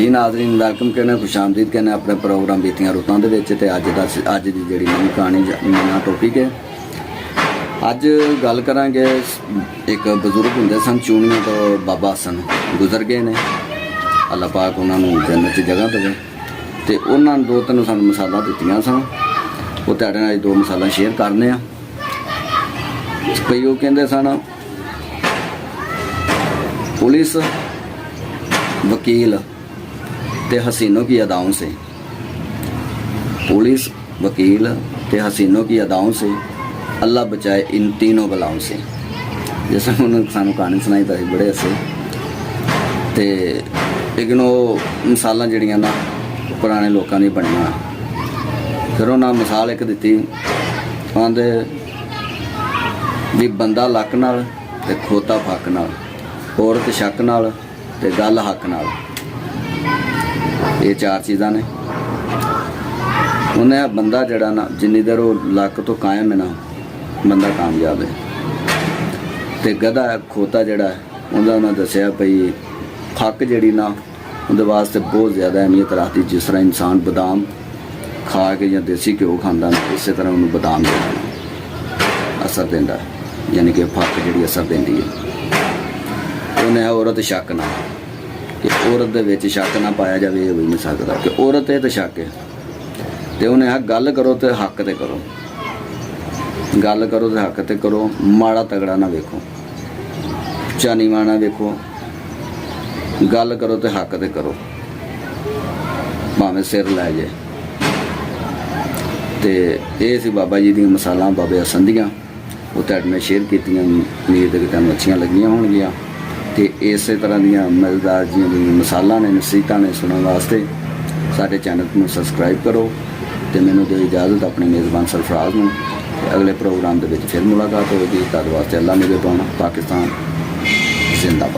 जी नाज़रीन वेलकम कहने खुशामदीद कहने अपने प्रोग्राम बीतियां रुतां दे विच ते अज दी जिहड़ी नवीं कहानी नवां टॉपिक है। अज गल करांगे एक बजुर्ग हुंदे सन चूनियां तो बाबा हसन गुजर गए ने, अल्लाह पाक उन्होंने जन्नत च जगह देवे। तो उन्होंने दो तीन सानूं मिसालां दित्तियां सन, वो तुहाडे नाल दो मिसालां शेयर करने आ। कई वो कहंदे सन पुलिस वकील ते हसीनों की अदाओं से, पुलिस वकील ते हसीनों की अदाओं से अल्लाह बचाए इन तीनों बलाओं से। जैसे उन्होंने सानू कहानी सुनाई तो बड़े हसे। तो लेकिन वो मिसालां जड़ियां ना पुराने लोगों दी बनियां। फिर उन्होंने मिसाल एक दी आंदे भी बंदा लक नाल ते खोता फक नाल, औरत शक नाल ते गल हक नाल, ये चार चीज़ां ने। उन्हें बंदा जड़ा ना जिन्नी देर वो लक तो कायम है ना बंदा कामयाब है। तो गधा खोता जड़ा उन्होंने दसिया भई फक जड़ी ना उनके वास्ते बहुत ज़्यादा अहमियत रखती। जिस तरह इंसान बदाम खा के या देसी घ्यो खांदा इस तरह उन्होंने बदाम असर देंदा, यानी कि फक जी असर देंदी है। उन्हें औरत शक ना कि औरत दे विच शक ना पाया जाए, ये हो ही नहीं सकता कि औरत है तो शक है। तो उन्हें गल करो तो हक ते करो, गल करो तो हक ते करो, माड़ा तगड़ा ना वेखो, चानीवा ना वेखो, गल करो तो हक ते करो, भावें सिर लै जाए। तो ये सी बाबा जी दी मिसालां बाबे हसन दियां, वो तुहाडे नाल शेयर कीतियां। उम्मीद है कि तुहानूं अच्छियां लगियां होणगियां। तो इस तरह दियां मज़ेदार जियां मिसालां ने नसीहतां ने सुनने वास्ते साडे चैनल को सबसक्राइब करो। तो मैनूं दे इजाज़त अपने मेज़बान सरफराज नूं। अगले प्रोग्राम दे विच फिर मुलाकात होगी। तद वास्ते अल्लाह निगहबान। पाकिस्तान जिंदाबाद।